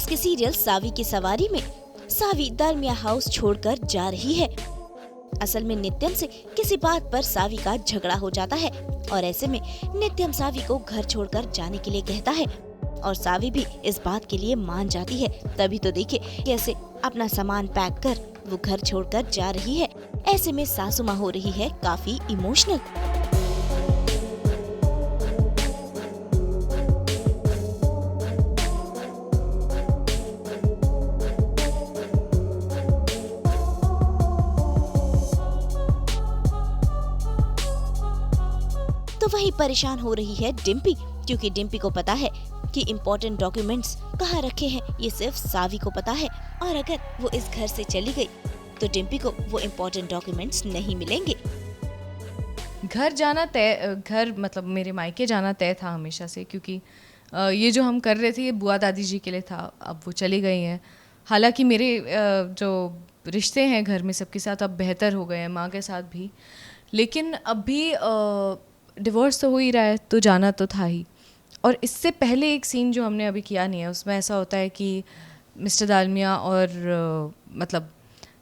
के सीरियल सावी की सवारी में सावी दालमिया हाउस छोड़कर जा रही है। असल में नित्यम से किसी बात पर सावी का झगड़ा हो जाता है और ऐसे में नित्यम सावी को घर छोड़कर जाने के लिए कहता है और सावी भी इस बात के लिए मान जाती है। तभी तो देखिए कैसे अपना सामान पैक कर वो घर छोड़कर जा रही है। ऐसे में सासू माँ हो रही है काफी इमोशनल। तो वही परेशान हो रही है डिम्पी, क्योंकि डिम्पी को पता है कि इम्पोर्टेंट डॉक्यूमेंट्स कहाँ रखे हैं ये सिर्फ सावी को पता है और अगर वो इस घर से चली गई तो डिम्पी को वो इम्पोर्टेंट डॉक्यूमेंट्स नहीं मिलेंगे। घर जाना तय, घर मतलब मेरे मायके जाना तय था हमेशा से, क्योंकि ये जो हम कर रहे थे ये बुआ दादी जी के लिए था। अब वो चली गई हैं। हालांकि मेरे जो रिश्ते हैं घर में सबके साथ अब बेहतर हो गए हैं, माँ के साथ भी, लेकिन अब भी डिवोर्स तो हो ही रहा है तो जाना तो था ही। और इससे पहले एक सीन जो हमने अभी किया नहीं है उसमें ऐसा होता है कि मिस्टर दालमिया और मतलब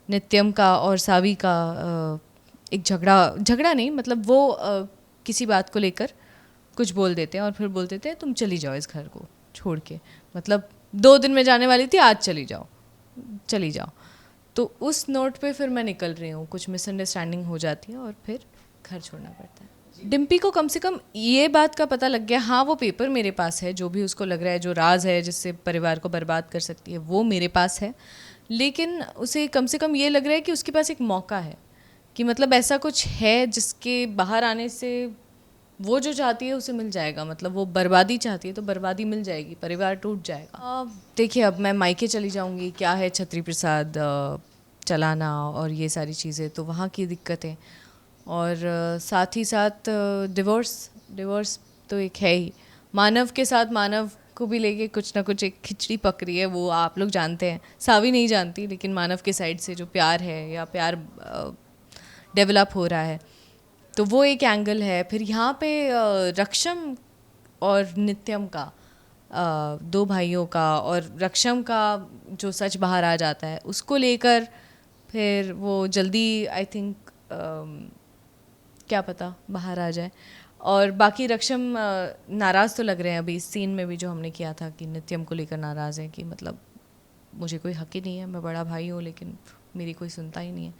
नित्यम का और सावी का एक झगड़ा नहीं, मतलब वो किसी बात को लेकर कुछ बोल देते हैं और फिर बोल देते हैं तुम चली जाओ इस घर को छोड़ के, मतलब 2 दिन में जाने वाली थी, आज चली जाओ। तो उस नोट पे फिर मैं निकल रही हूँ, कुछ मिसअंडरस्टैंडिंग हो जाती है और फिर घर छोड़ना पड़ता है। डिम्पी को कम से कम ये बात का पता लग गया, हाँ वो पेपर मेरे पास है, जो भी उसको लग रहा है, जो राज है जिससे परिवार को बर्बाद कर सकती है वो मेरे पास है, लेकिन उसे कम से कम ये लग रहा है कि उसके पास एक मौका है, कि मतलब ऐसा कुछ है जिसके बाहर आने से वो जो चाहती है उसे मिल जाएगा। मतलब वो बर्बादी चाहती है तो बर्बादी मिल जाएगी, परिवार टूट जाएगा। देखिए अब मैं मायके चली जाऊँगी, क्या है छत्री प्रसाद चलाना और ये सारी चीज़ें, तो वहाँ की दिक्कतें, और साथ ही साथ डिवोर्स तो एक है ही। मानव के साथ मानव को भी लेके कुछ ना कुछ एक खिचड़ी पक रही है, वो आप लोग जानते हैं, सावी नहीं जानती, लेकिन मानव के साइड से जो प्यार है या प्यार डेवलप हो रहा है, तो वो एक एंगल है। फिर यहाँ पे रक्षम और नित्यम का, 2 भाइयों का, और रक्षम का जो सच बाहर आ जाता है उसको लेकर फिर वो जल्दी आई थिंक क्या पता बाहर आ जाए। और बाकी रक्षम नाराज़ तो लग रहे हैं अभी इस सीन में भी जो हमने किया था, कि नित्यम को लेकर नाराज़ है कि मतलब मुझे कोई हक ही नहीं है, मैं बड़ा भाई हूँ लेकिन मेरी कोई सुनता ही नहीं है।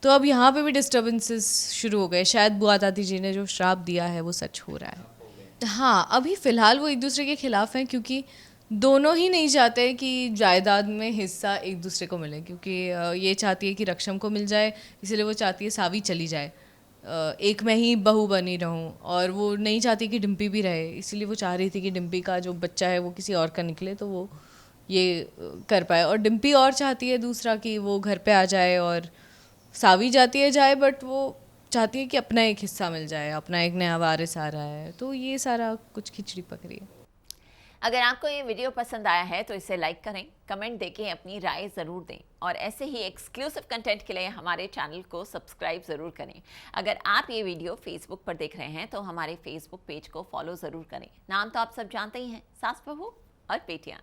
तो अब यहाँ पे भी डिस्टर्बेंसेस शुरू हो गए। शायद बुआ दादी जी ने जो श्राप दिया है वो सच हो रहा है। हाँ अभी फ़िलहाल वो एक दूसरे के खिलाफ़ हैं, क्योंकि दोनों ही नहीं चाहते कि जायदाद में हिस्सा एक दूसरे को मिले, क्योंकि ये चाहती है कि रक्षम को मिल जाए, इसलिए वो चाहती है सावी चली जाए, एक मैं ही बहू बनी रहूं, और वो नहीं चाहती कि डिम्पी भी रहे, इसीलिए वो चाह रही थी कि डिम्पी का जो बच्चा है वो किसी और का निकले तो वो ये कर पाए। और डिम्पी और चाहती है दूसरा कि वो घर पे आ जाए, और सावी जाती है जाए, बट वो चाहती है कि अपना एक हिस्सा मिल जाए, अपना एक नया वारिस आ रहा है, तो ये सारा कुछ खिचड़ी पक रही है। अगर आपको ये वीडियो पसंद आया है तो इसे लाइक करें, कमेंट देके अपनी राय ज़रूर दें और ऐसे ही एक्सक्लूसिव कंटेंट के लिए हमारे चैनल को सब्सक्राइब ज़रूर करें। अगर आप ये वीडियो फेसबुक पर देख रहे हैं तो हमारे फेसबुक पेज को फॉलो ज़रूर करें। नाम तो आप सब जानते ही हैं, सास बहू और बेटियां।